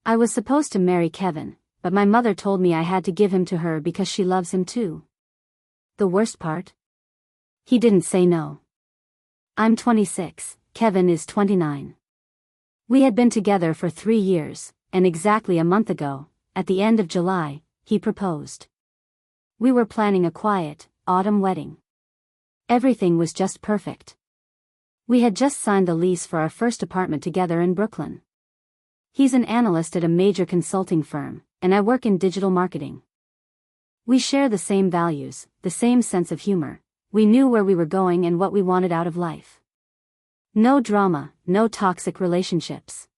I was supposed to marry Kevin, but my mother told me I had to give him to her because she loves him too. The worst part? He didn't say no. I'm 26, Kevin is 29. We had been together for 3 years, and exactly a month ago, at the end of July, he proposed. We were planning a quiet, autumn wedding. Everything was just perfect. We had just signed the lease for our first apartment together in Brooklyn. He's an analyst at a major consulting firm, and I work in digital marketing. We share the same values, the same sense of humor. We knew where we were going and what we wanted out of life. No drama, no toxic relationships.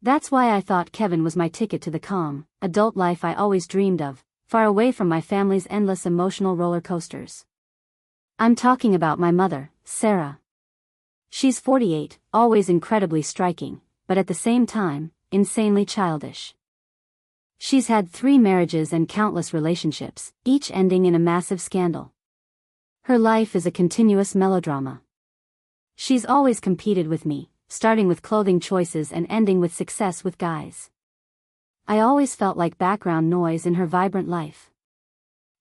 That's why I thought Kevin was my ticket to the calm, adult life I always dreamed of, far away from my family's endless emotional roller coasters. I'm talking about my mother, Sarah. She's 48, always incredibly striking, but at the same time, insanely childish. She's had 3 marriages and countless relationships, each ending in a massive scandal. Her life is a continuous melodrama. She's always competed with me, starting with clothing choices and ending with success with guys. I always felt like background noise in her vibrant life.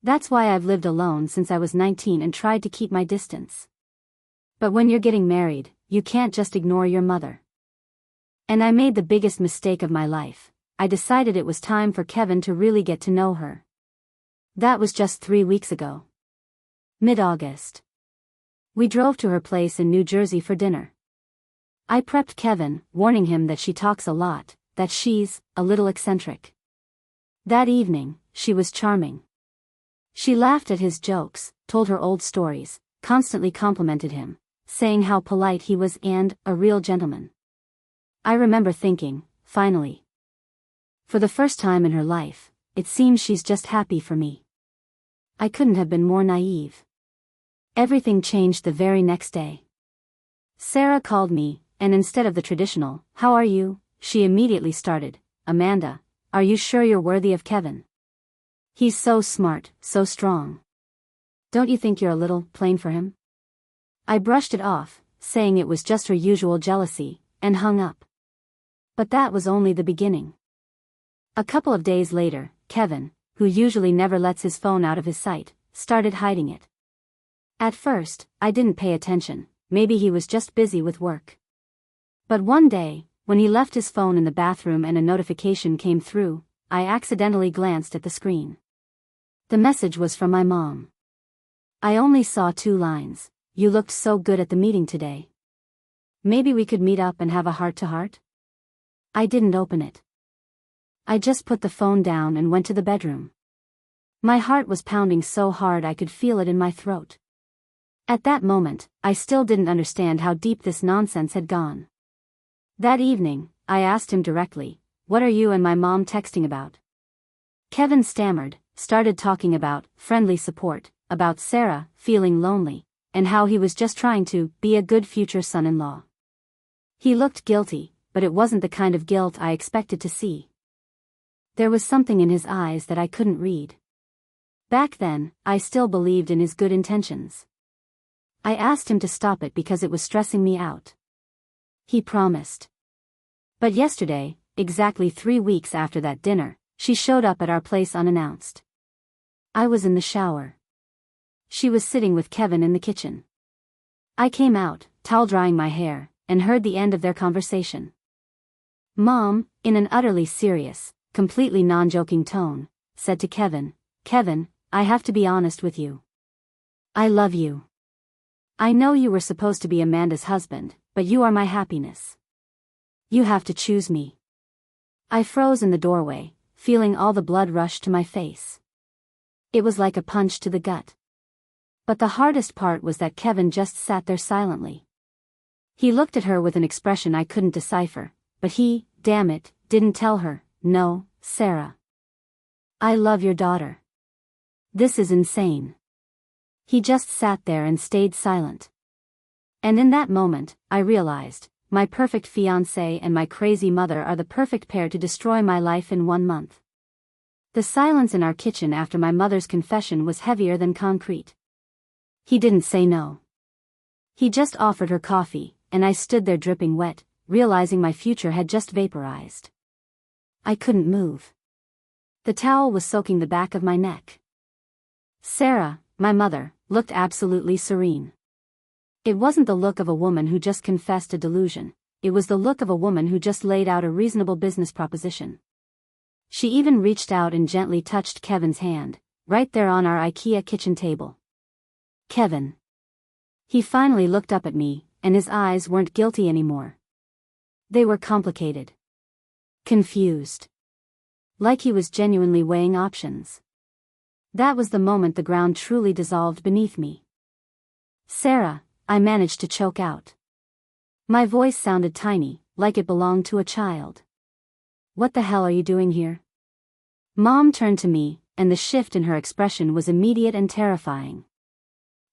That's why I've lived alone since I was 19 and tried to keep my distance. But when you're getting married, you can't just ignore your mother. And I made the biggest mistake of my life. I decided it was time for Kevin to really get to know her. That was just 3 weeks ago. Mid-August. We drove to her place in New Jersey for dinner. I prepped Kevin, warning him that she talks a lot, that she's a little eccentric. That evening, she was charming. She laughed at his jokes, told her old stories, constantly complimented him, saying how polite he was and a real gentleman. I remember thinking, finally. For the first time in her life, it seems she's just happy for me. I couldn't have been more naive. Everything changed the very next day. Sarah called me, and instead of the traditional, "How are you?" she immediately started, "Amanda, are you sure you're worthy of Kevin? He's so smart, so strong. Don't you think you're a little plain for him?" I brushed it off, saying it was just her usual jealousy, and hung up. But that was only the beginning. A couple of days later, Kevin, who usually never lets his phone out of his sight, started hiding it. At first, I didn't pay attention, maybe he was just busy with work. But one day, when he left his phone in the bathroom and a notification came through, I accidentally glanced at the screen. The message was from my mom. I only saw 2 lines. "You looked so good at the meeting today. Maybe we could meet up and have a heart-to-heart?" I didn't open it. I just put the phone down and went to the bedroom. My heart was pounding so hard I could feel it in my throat. At that moment, I still didn't understand how deep this nonsense had gone. That evening, I asked him directly, "What are you and my mom texting about?" Kevin stammered, started talking about friendly support, about Sarah feeling lonely, and how he was just trying to be a good future son-in-law. He looked guilty, but it wasn't the kind of guilt I expected to see. There was something in his eyes that I couldn't read. Back then, I still believed in his good intentions. I asked him to stop it because it was stressing me out. He promised. But yesterday, exactly 3 weeks after that dinner, she showed up at our place unannounced. I was in the shower. She was sitting with Kevin in the kitchen. I came out, towel drying my hair, and heard the end of their conversation. Mom, in an utterly serious, completely non-joking tone, said to Kevin, "Kevin, I have to be honest with you. I love you. I know you were supposed to be Amanda's husband, but you are my happiness. You have to choose me." I froze in the doorway, feeling all the blood rush to my face. It was like a punch to the gut. But the hardest part was that Kevin just sat there silently. He looked at her with an expression I couldn't decipher, but he, damn it, didn't tell her, "No, Sarah. I love your daughter. This is insane." He just sat there and stayed silent. And in that moment, I realized, my perfect fiancé and my crazy mother are the perfect pair to destroy my life in 1 month. The silence in our kitchen after my mother's confession was heavier than concrete. He didn't say no. He just offered her coffee, and I stood there dripping wet, realizing my future had just vaporized. I couldn't move. The towel was soaking the back of my neck. Sarah, my mother, looked absolutely serene. It wasn't the look of a woman who just confessed a delusion, it was the look of a woman who just laid out a reasonable business proposition. She even reached out and gently touched Kevin's hand, right there on our IKEA kitchen table. Kevin. He finally looked up at me, and his eyes weren't guilty anymore. They were complicated. Confused. Like he was genuinely weighing options. That was the moment the ground truly dissolved beneath me. Sarah, I managed to choke out. My voice sounded tiny, like it belonged to a child. What the hell are you doing here? Mom turned to me, and the shift in her expression was immediate and terrifying.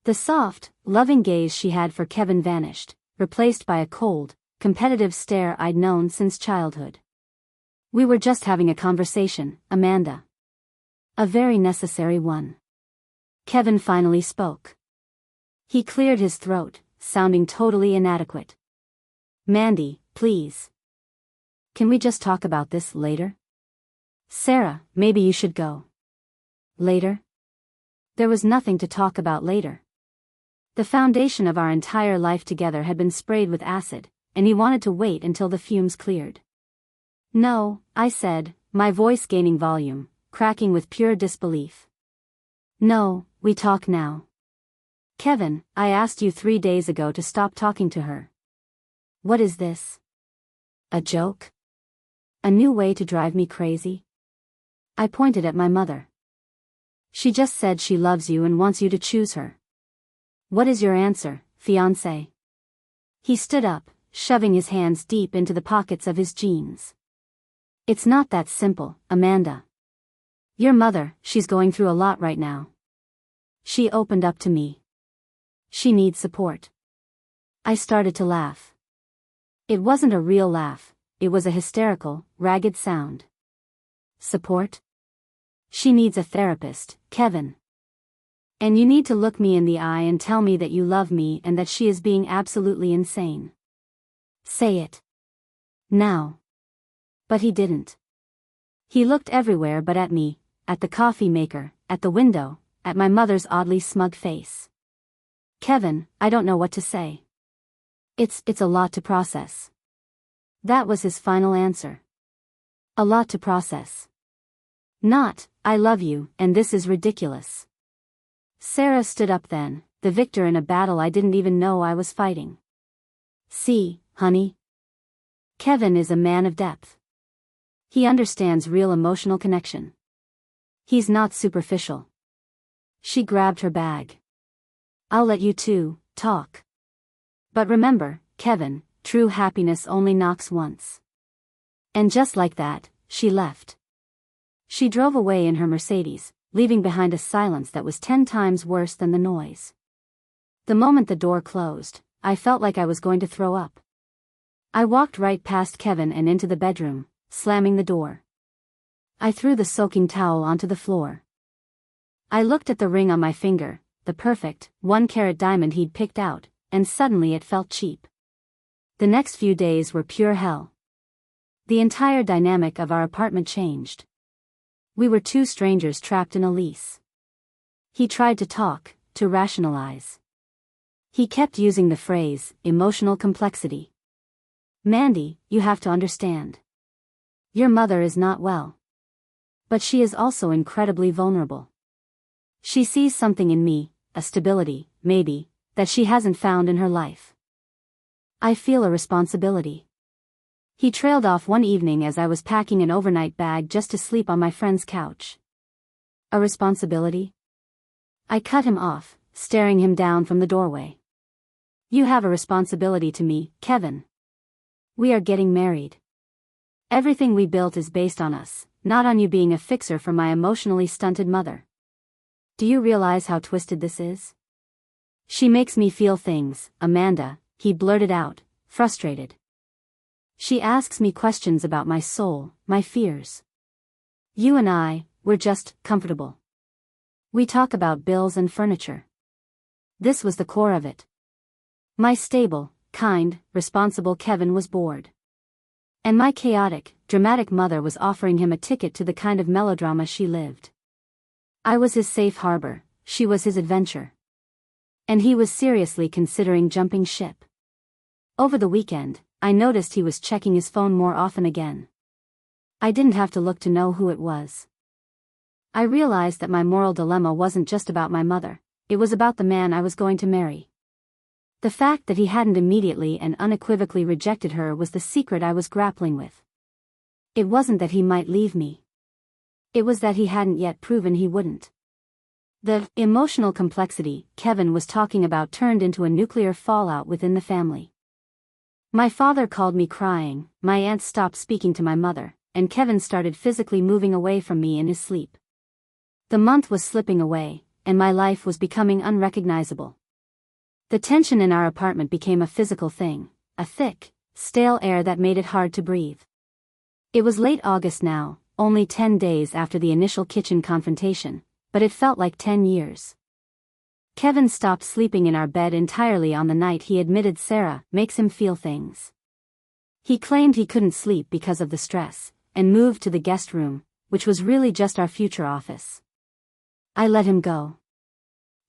The soft, loving gaze she had for Kevin vanished, replaced by a cold, competitive stare I'd known since childhood. We were just having a conversation, Amanda. A very necessary one. Kevin finally spoke. He cleared his throat, sounding totally inadequate. Mandy, please. Can we just talk about this later? Sarah, maybe you should go. Later? There was nothing to talk about later. The foundation of our entire life together had been sprayed with acid, and he wanted to wait until the fumes cleared. No, I said, my voice gaining volume, cracking with pure disbelief. No, we talk now. Kevin, I asked you 3 days ago to stop talking to her. What is this? A joke? A new way to drive me crazy? I pointed at my mother. She just said she loves you and wants you to choose her. What is your answer, fiancé? He stood up, shoving his hands deep into the pockets of his jeans. It's not that simple, Amanda. Your mother, she's going through a lot right now. She opened up to me. She needs support. I started to laugh. It wasn't a real laugh, it was a hysterical, ragged sound. Support? She needs a therapist, Kevin. And you need to look me in the eye and tell me that you love me and that she is being absolutely insane. Say it. Now. But he didn't. He looked everywhere but at me, at the coffee maker, at the window, at my mother's oddly smug face. Kevin, I don't know what to say. It's a lot to process. That was his final answer. A lot to process. Not, I love you, and this is ridiculous. Sarah stood up then, the victor in a battle I didn't even know I was fighting. See, honey. Kevin is a man of depth. He understands real emotional connection. He's not superficial. She grabbed her bag. I'll let you two talk. But remember, Kevin, true happiness only knocks once. And just like that, she left. She drove away in her Mercedes, leaving behind a silence that was 10 times worse than the noise. The moment the door closed, I felt like I was going to throw up. I walked right past Kevin and into the bedroom, slamming the door. I threw the soaking towel onto the floor. I looked at the ring on my finger, the perfect, 1-carat diamond he'd picked out, and suddenly it felt cheap. The next few days were pure hell. The entire dynamic of our apartment changed. We were two strangers trapped in a lease. He tried to talk, to rationalize. He kept using the phrase, emotional complexity. Mandy, you have to understand. Your mother is not well. But she is also incredibly vulnerable. She sees something in me, a stability, maybe, that she hasn't found in her life. I feel a responsibility. He trailed off one evening as I was packing an overnight bag just to sleep on my friend's couch. A responsibility? I cut him off, staring him down from the doorway. You have a responsibility to me, Kevin. We are getting married. Everything we built is based on us, not on you being a fixer for my emotionally stunted mother. Do you realize how twisted this is? She makes me feel things, Amanda, he blurted out, frustrated. She asks me questions about my soul, my fears. You and I, we're just comfortable. We talk about bills and furniture. This was the core of it. My stable, kind, responsible Kevin was bored. And my chaotic, dramatic mother was offering him a ticket to the kind of melodrama she lived. I was his safe harbor, she was his adventure. And he was seriously considering jumping ship. Over the weekend, I noticed he was checking his phone more often again. I didn't have to look to know who it was. I realized that my moral dilemma wasn't just about my mother, it was about the man I was going to marry. The fact that he hadn't immediately and unequivocally rejected her was the secret I was grappling with. It wasn't that he might leave me. It was that he hadn't yet proven he wouldn't. The emotional complexity Kevin was talking about turned into a nuclear fallout within the family. My father called me crying, my aunt stopped speaking to my mother, and Kevin started physically moving away from me in his sleep. The month was slipping away, and my life was becoming unrecognizable. The tension in our apartment became a physical thing, a thick, stale air that made it hard to breathe. It was late August now, only 10 days after the initial kitchen confrontation, but it felt like 10 years. Kevin stopped sleeping in our bed entirely on the night he admitted Sarah makes him feel things. He claimed he couldn't sleep because of the stress, and moved to the guest room, which was really just our future office. I let him go.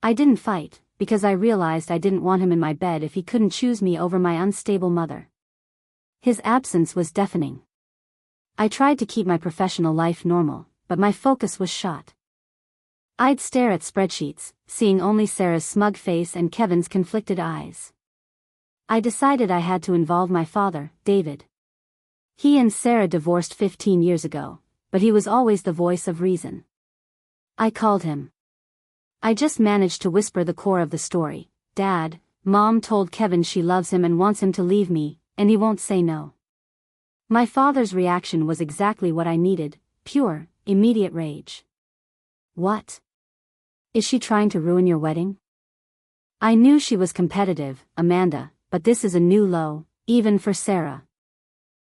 I didn't fight, because I realized I didn't want him in my bed if he couldn't choose me over my unstable mother. His absence was deafening. I tried to keep my professional life normal, but my focus was shot. I'd stare at spreadsheets, seeing only Sarah's smug face and Kevin's conflicted eyes. I decided I had to involve my father, David. He and Sarah divorced 15 years ago, but he was always the voice of reason. I called him. I just managed to whisper the core of the story. Dad, Mom told Kevin she loves him and wants him to leave me, and he won't say no. My father's reaction was exactly what I needed, pure, immediate rage. What? Is she trying to ruin your wedding? I knew she was competitive, Amanda, but this is a new low, even for Sarah.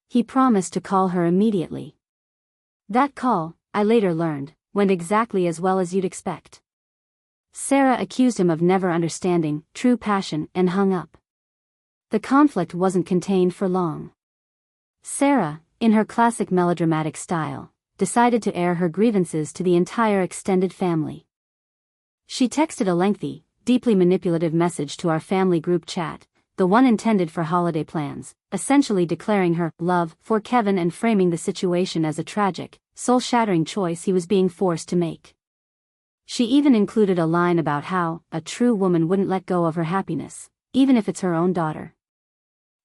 He promised to call her immediately. That call, I later learned, went exactly as well as you'd expect. Sarah accused him of never understanding true passion and hung up. The conflict wasn't contained for long. Sarah, in her classic melodramatic style, decided to air her grievances to the entire extended family. She texted a lengthy, deeply manipulative message to our family group chat, the one intended for holiday plans, essentially declaring her love for Kevin and framing the situation as a tragic, soul-shattering choice he was being forced to make. She even included a line about how a true woman wouldn't let go of her happiness, even if it's her own daughter.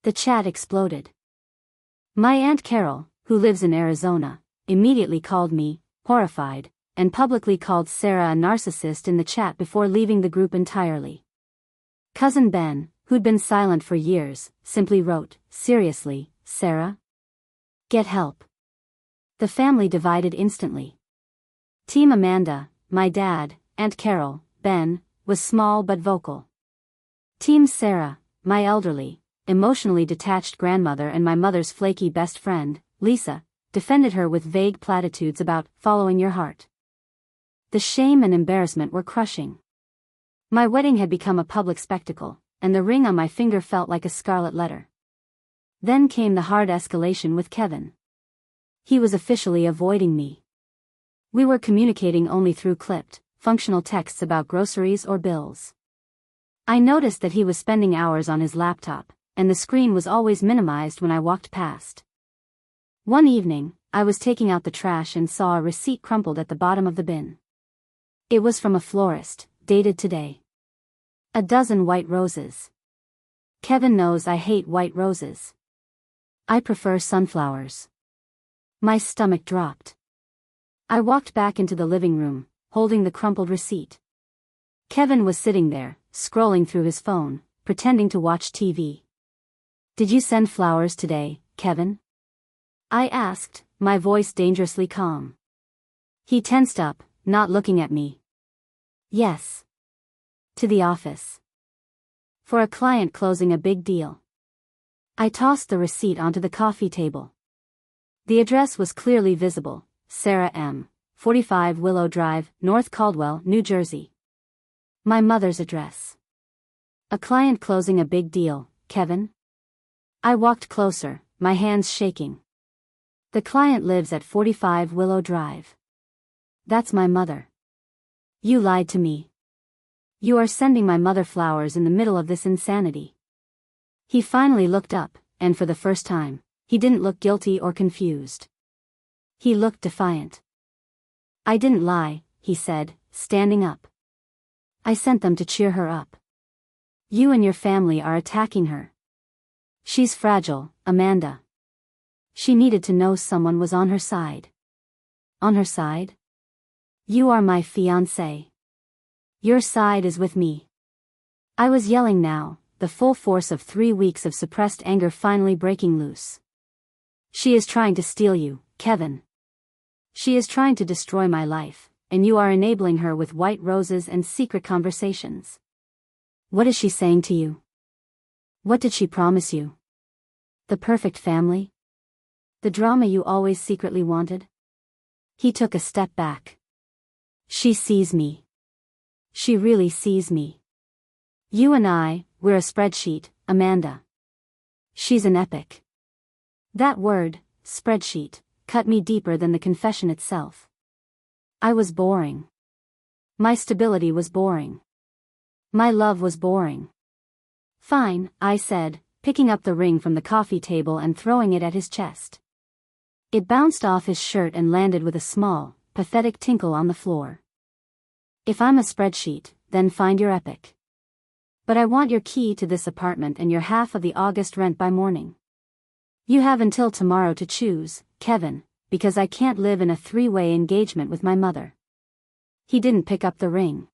The chat exploded. My Aunt Carol, who lives in Arizona, immediately called me, horrified, and publicly called Sarah a narcissist in the chat before leaving the group entirely. Cousin Ben, who'd been silent for years, simply wrote, "Seriously, Sarah? Get help." The family divided instantly. Team Amanda, my dad, Aunt Carol, Ben, was small but vocal. Team Sarah, my elderly, emotionally detached grandmother and my mother's flaky best friend, Lisa, defended her with vague platitudes about following your heart. The shame and embarrassment were crushing. My wedding had become a public spectacle, and the ring on my finger felt like a scarlet letter. Then came the hard escalation with Kevin. He was officially avoiding me. We were communicating only through clipped, functional texts about groceries or bills. I noticed that he was spending hours on his laptop, and the screen was always minimized when I walked past. One evening, I was taking out the trash and saw a receipt crumpled at the bottom of the bin. It was from a florist, dated today. 12 white roses. Kevin knows I hate white roses. I prefer sunflowers. My stomach dropped. I walked back into the living room, holding the crumpled receipt. Kevin was sitting there, scrolling through his phone, pretending to watch TV. "Did you send flowers today, Kevin?" I asked, my voice dangerously calm. He tensed up, not looking at me. "Yes. To the office. For a client closing a big deal." I tossed the receipt onto the coffee table. The address was clearly visible, Sarah M., 45 Willow Drive, North Caldwell, New Jersey. My mother's address. A client closing a big deal, Kevin? I walked closer, my hands shaking. The client lives at 45 Willow Drive. That's my mother. You lied to me. You are sending my mother flowers in the middle of this insanity. He finally looked up, and for the first time, he didn't look guilty or confused. He looked defiant. I didn't lie, he said, standing up. I sent them to cheer her up. You and your family are attacking her. She's fragile, Amanda. She needed to know someone was on her side. On her side? You are my fiancé. Your side is with me. I was yelling now, the full force of 3 weeks of suppressed anger finally breaking loose. She is trying to steal you, Kevin. She is trying to destroy my life, and you are enabling her with white roses and secret conversations. What is she saying to you? What did she promise you? The perfect family? The drama you always secretly wanted? He took a step back. She sees me. She really sees me. You and I, we're a spreadsheet, Amanda. She's an epic. That word, spreadsheet, cut me deeper than the confession itself. I was boring. My stability was boring. My love was boring. Fine, I said, picking up the ring from the coffee table and throwing it at his chest. It bounced off his shirt and landed with a small, pathetic tinkle on the floor. If I'm a spreadsheet, then find your epic. But I want your key to this apartment and your half of the August rent by morning. You have until tomorrow to choose, Kevin, because I can't live in a 3-way engagement with my mother. He didn't pick up the ring.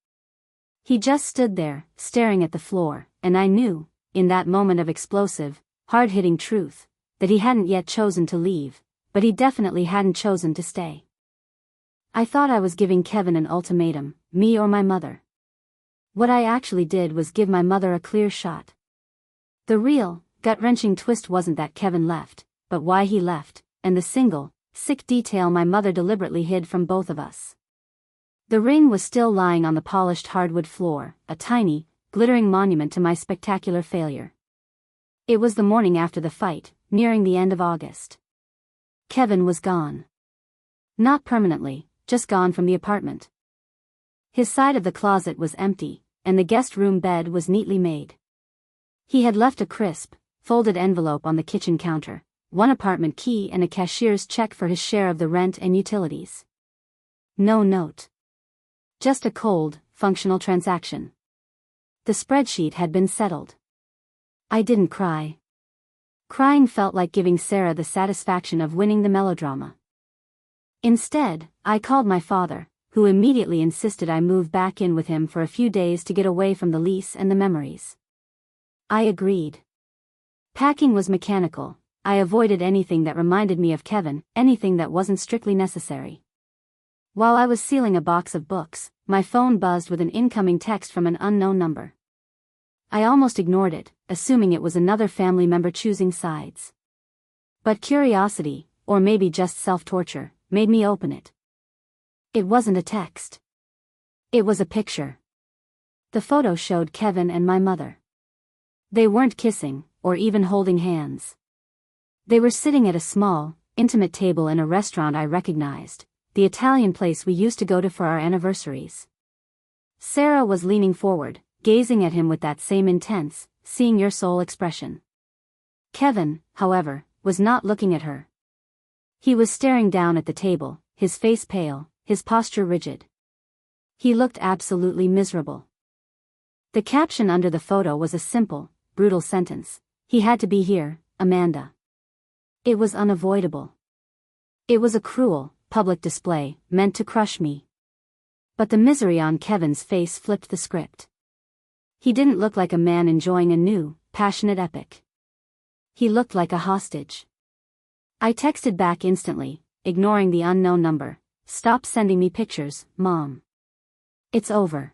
He just stood there, staring at the floor, and I knew, in that moment of explosive, hard-hitting truth, that he hadn't yet chosen to leave, but he definitely hadn't chosen to stay. I thought I was giving Kevin an ultimatum, me or my mother. What I actually did was give my mother a clear shot. The real, gut-wrenching twist wasn't that Kevin left, but why he left, and the single, sick detail my mother deliberately hid from both of us. The ring was still lying on the polished hardwood floor, a tiny, glittering monument to my spectacular failure. It was the morning after the fight, nearing the end of August. Kevin was gone. Not permanently, just gone from the apartment. His side of the closet was empty, and the guest room bed was neatly made. He had left a crisp, folded envelope on the kitchen counter, one apartment key and a cashier's check for his share of the rent and utilities. No note. Just a cold, functional transaction. The spreadsheet had been settled. I didn't cry. Crying felt like giving Sarah the satisfaction of winning the melodrama. Instead, I called my father, who immediately insisted I move back in with him for a few days to get away from the lease and the memories. I agreed. Packing was mechanical. I avoided anything that reminded me of Kevin, anything that wasn't strictly necessary. While I was sealing a box of books, my phone buzzed with an incoming text from an unknown number. I almost ignored it, assuming it was another family member choosing sides. But curiosity, or maybe just self-torture, made me open it. It wasn't a text. It was a picture. The photo showed Kevin and my mother. They weren't kissing, or even holding hands. They were sitting at a small, intimate table in a restaurant I recognized, the Italian place we used to go to for our anniversaries. Sarah was leaning forward, gazing at him with that same intense, seeing your soul expression. Kevin, however, was not looking at her. He was staring down at the table, his face pale, his posture rigid. He looked absolutely miserable. The caption under the photo was a simple, brutal sentence: "He had to be here, Amanda." It was unavoidable. It was a cruel, public display, meant to crush me. But the misery on Kevin's face flipped the script. He didn't look like a man enjoying a new, passionate epic. He looked like a hostage. I texted back instantly, ignoring the unknown number: "Stop sending me pictures, Mom. It's over.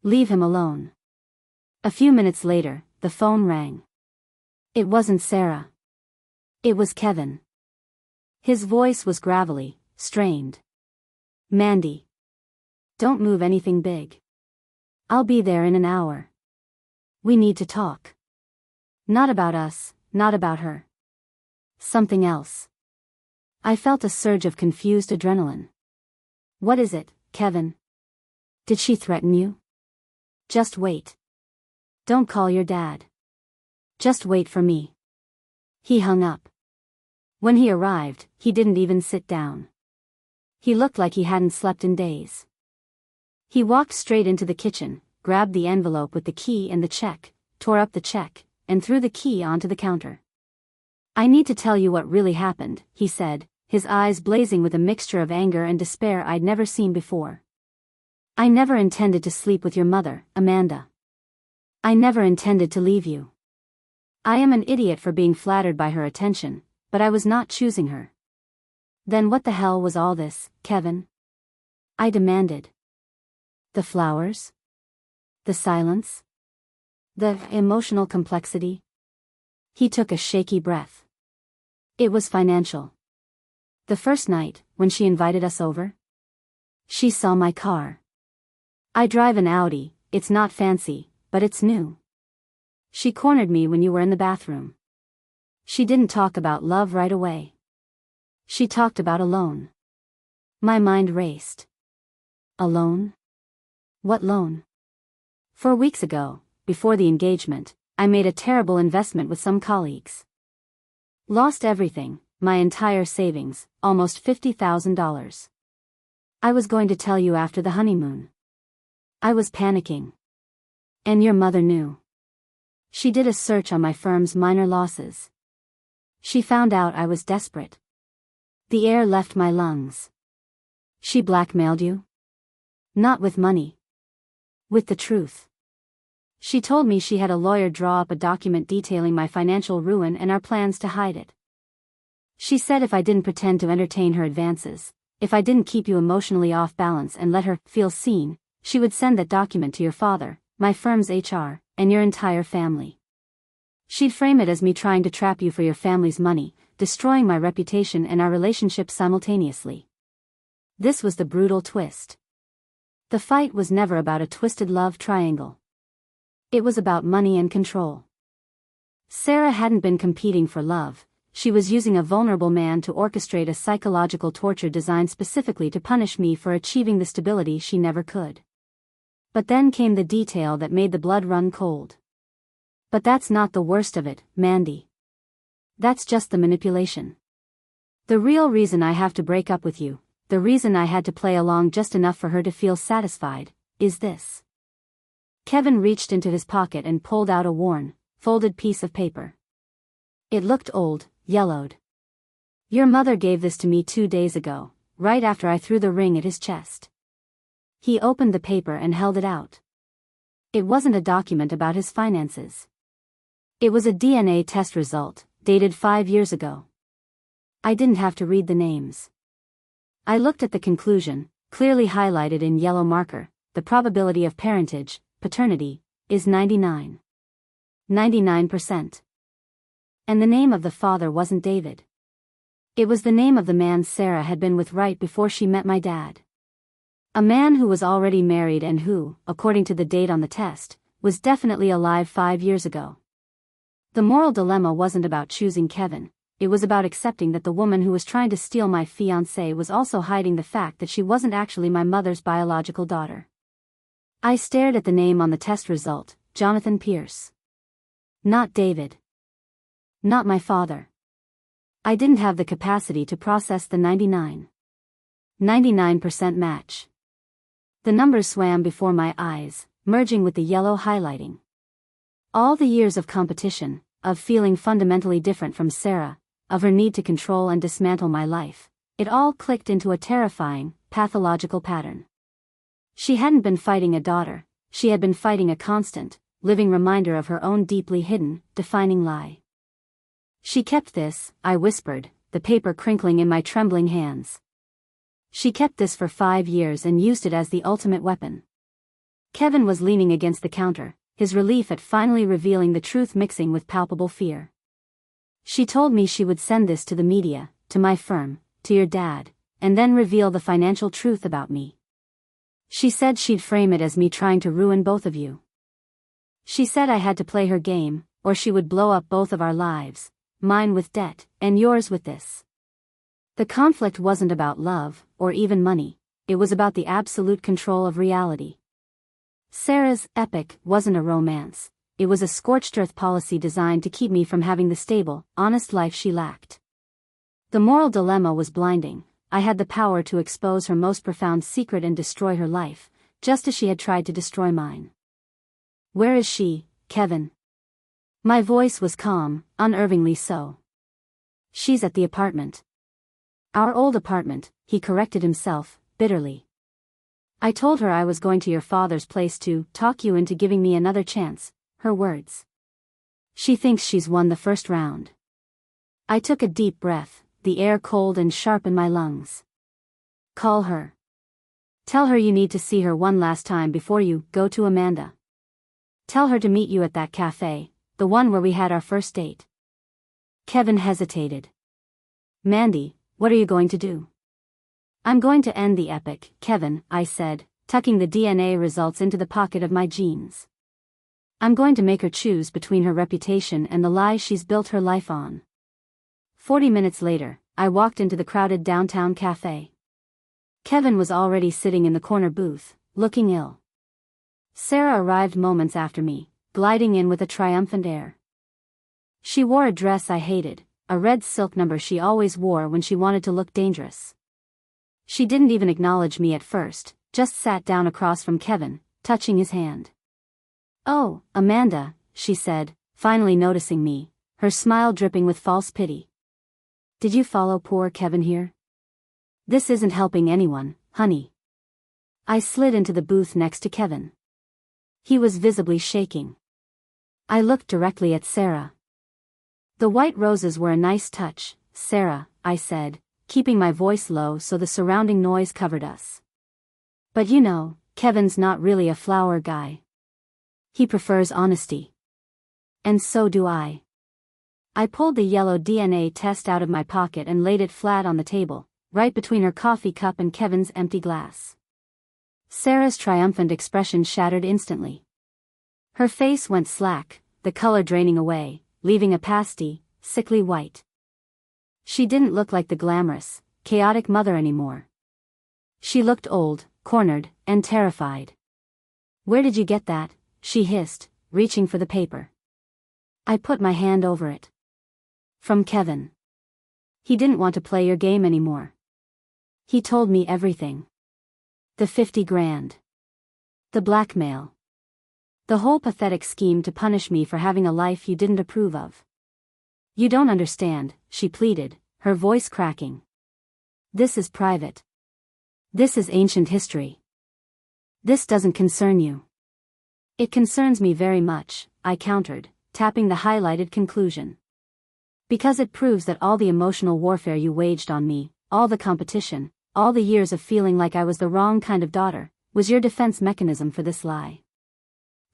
Leave him alone." A few minutes later, the phone rang. It wasn't Sarah. It was Kevin. His voice was gravelly, strained. "Mandy. Don't move anything big. I'll be there in an hour. We need to talk. Not about us, not about her. Something else." I felt a surge of confused adrenaline. What is it, Kevin? Did she threaten you? Just wait. Don't call your dad. Just wait for me. He hung up. When he arrived, he didn't even sit down. He looked like he hadn't slept in days. He walked straight into the kitchen, grabbed the envelope with the key and the check, tore up the check, and threw the key onto the counter. I need to tell you what really happened, he said, his eyes blazing with a mixture of anger and despair I'd never seen before. I never intended to sleep with your mother, Amanda. I never intended to leave you. I am an idiot for being flattered by her attention, but I was not choosing her. Then what the hell was all this, Kevin? I demanded. The flowers? The silence? The emotional complexity? He took a shaky breath. It was financial. The first night, when she invited us over, she saw my car. I drive an Audi, it's not fancy, but it's new. She cornered me when you were in the bathroom. She didn't talk about love right away. She talked about a loan. My mind raced. A loan? What loan? 4 weeks ago, before the engagement, I made a terrible investment with some colleagues. Lost everything, my entire savings, almost $50,000. I was going to tell you after the honeymoon. I was panicking. And your mother knew. She did a search on my firm's minor losses. She found out I was desperate. The air left my lungs. She blackmailed you? Not with money. With the truth. She told me she had a lawyer draw up a document detailing my financial ruin and our plans to hide it. She said if I didn't pretend to entertain her advances, if I didn't keep you emotionally off balance and let her feel seen, she would send that document to your father, my firm's HR, and your entire family. She'd frame it as me trying to trap you for your family's money, destroying my reputation and our relationship simultaneously. This was the brutal twist. The fight was never about a twisted love triangle. It was about money and control. Sarah hadn't been competing for love, she was using a vulnerable man to orchestrate a psychological torture designed specifically to punish me for achieving the stability she never could. But then came the detail that made the blood run cold. But that's not the worst of it, Mandy. That's just the manipulation. The real reason I have to break up with you, the reason I had to play along just enough for her to feel satisfied, is this. Kevin reached into his pocket and pulled out a worn, folded piece of paper. It looked old, yellowed. Your mother gave this to me 2 days ago, right after I threw the ring at his chest. He opened the paper and held it out. It wasn't a document about his finances. It was a DNA test result, dated 5 years ago. I didn't have to read the names. I looked at the conclusion, clearly highlighted in yellow marker. The probability of parentage, paternity, is 99%. And the name of the father wasn't David. It was the name of the man Sarah had been with right before she met my dad. A man who was already married and who, according to the date on the test, was definitely alive 5 years ago. The moral dilemma wasn't about choosing Kevin, it was about accepting that the woman who was trying to steal my fiancé was also hiding the fact that she wasn't actually my mother's biological daughter. I stared at the name on the test result, Jonathan Pierce. Not David. Not my father. I didn't have the capacity to process the 99% match. The numbers swam before my eyes, merging with the yellow highlighting. All the years of competition, of feeling fundamentally different from Sarah, of her need to control and dismantle my life, it all clicked into a terrifying, pathological pattern. She hadn't been fighting a daughter, she had been fighting a constant, living reminder of her own deeply hidden, defining lie. She kept this, I whispered, the paper crinkling in my trembling hands. She kept this for 5 years and used it as the ultimate weapon. Kevin was leaning against the counter, his relief at finally revealing the truth mixing with palpable fear. She told me she would send this to the media, to my firm, to your dad, and then reveal the financial truth about me. She said she'd frame it as me trying to ruin both of you. She said I had to play her game, or she would blow up both of our lives, mine with debt, and yours with this. The conflict wasn't about love, or even money, it was about the absolute control of reality. Sarah's epic wasn't a romance, it was a scorched earth policy designed to keep me from having the stable, honest life she lacked. The moral dilemma was blinding. I had the power to expose her most profound secret and destroy her life, just as she had tried to destroy mine. Where is she, Kevin? My voice was calm, unervingly so. She's at the apartment. Our old apartment, he corrected himself, bitterly. I told her I was going to your father's place to talk you into giving me another chance, her words. She thinks she's won the first round. I took a deep breath, the air cold and sharp in my lungs. Call her. Tell her you need to see her one last time before you go to Amanda. Tell her to meet you at that cafe, the one where we had our first date. Kevin hesitated. Mandy, what are you going to do? I'm going to end the epic, Kevin, I said, tucking the DNA results into the pocket of my jeans. I'm going to make her choose between her reputation and the lie she's built her life on. 40 minutes later, I walked into the crowded downtown cafe. Kevin was already sitting in the corner booth, looking ill. Sarah arrived moments after me, gliding in with a triumphant air. She wore a dress I hated, a red silk number she always wore when she wanted to look dangerous. She didn't even acknowledge me at first, just sat down across from Kevin, touching his hand. Oh, Amanda, she said, finally noticing me, her smile dripping with false pity. Did you follow poor Kevin here? This isn't helping anyone, honey. I slid into the booth next to Kevin. He was visibly shaking. I looked directly at Sarah. The white roses were a nice touch, Sarah, I said, keeping my voice low so the surrounding noise covered us. But you know, Kevin's not really a flower guy. He prefers honesty. And so do I. I pulled the yellow DNA test out of my pocket and laid it flat on the table, right between her coffee cup and Kevin's empty glass. Sarah's triumphant expression shattered instantly. Her face went slack, the color draining away, leaving a pasty, sickly white. She didn't look like the glamorous, chaotic mother anymore. She looked old, cornered, and terrified. Where did you get that? She hissed, reaching for the paper. I put my hand over it. From Kevin. He didn't want to play your game anymore. He told me everything. The 50 grand. The blackmail. The whole pathetic scheme to punish me for having a life you didn't approve of. You don't understand, she pleaded, her voice cracking. This is private. This is ancient history. This doesn't concern you. It concerns me very much, I countered, tapping the highlighted conclusion. Because it proves that all the emotional warfare you waged on me, all the competition, all the years of feeling like I was the wrong kind of daughter, was your defense mechanism for this lie.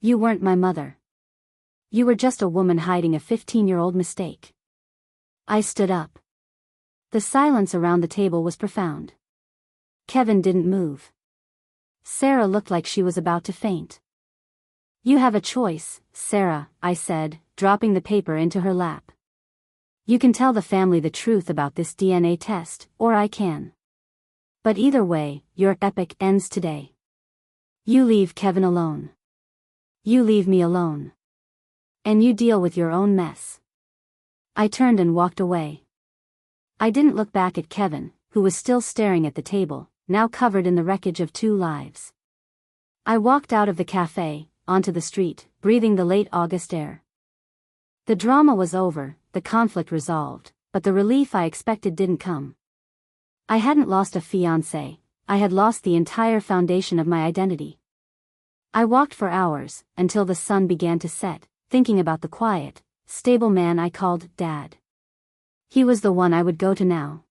You weren't my mother. You were just a woman hiding a 15-year-old mistake. I stood up. The silence around the table was profound. Kevin didn't move. Sarah looked like she was about to faint. You have a choice, Sarah, I said, dropping the paper into her lap. You can tell the family the truth about this DNA test, or I can. But either way, your epic ends today. You leave Kevin alone. You leave me alone. And you deal with your own mess. I turned and walked away. I didn't look back at Kevin, who was still staring at the table, now covered in the wreckage of 2 lives. I walked out of the cafe, onto the street, breathing the late August air. The drama was over, the conflict resolved, but the relief I expected didn't come. I hadn't lost a fiancé, I had lost the entire foundation of my identity. I walked for hours, until the sun began to set, thinking about the quiet, stable man I called Dad. He was the one I would go to now.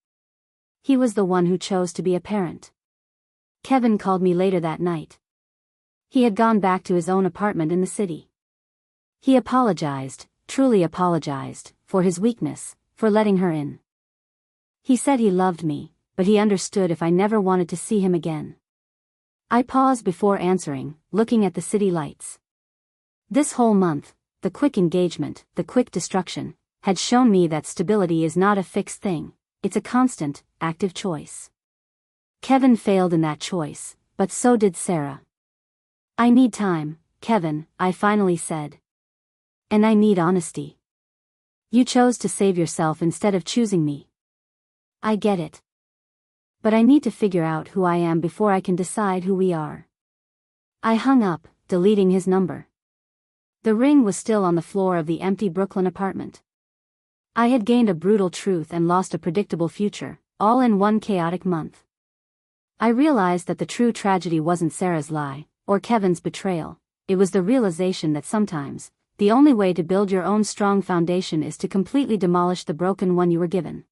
He was the one who chose to be a parent. Kevin called me later that night. He had gone back to his own apartment in the city. He apologized, truly apologized, for his weakness, for letting her in. He said he loved me, but he understood if I never wanted to see him again. I paused before answering, looking at the city lights. This whole month, the quick engagement, the quick destruction, had shown me that stability is not a fixed thing, it's a constant, active choice. Kevin failed in that choice, but so did Sarah. I need time, Kevin, I finally said. And I need honesty. You chose to save yourself instead of choosing me. I get it. But I need to figure out who I am before I can decide who we are. I hung up, deleting his number. The ring was still on the floor of the empty Brooklyn apartment. I had gained a brutal truth and lost a predictable future, all in one chaotic month. I realized that the true tragedy wasn't Sarah's lie, or Kevin's betrayal. It was the realization that sometimes, the only way to build your own strong foundation is to completely demolish the broken one you were given.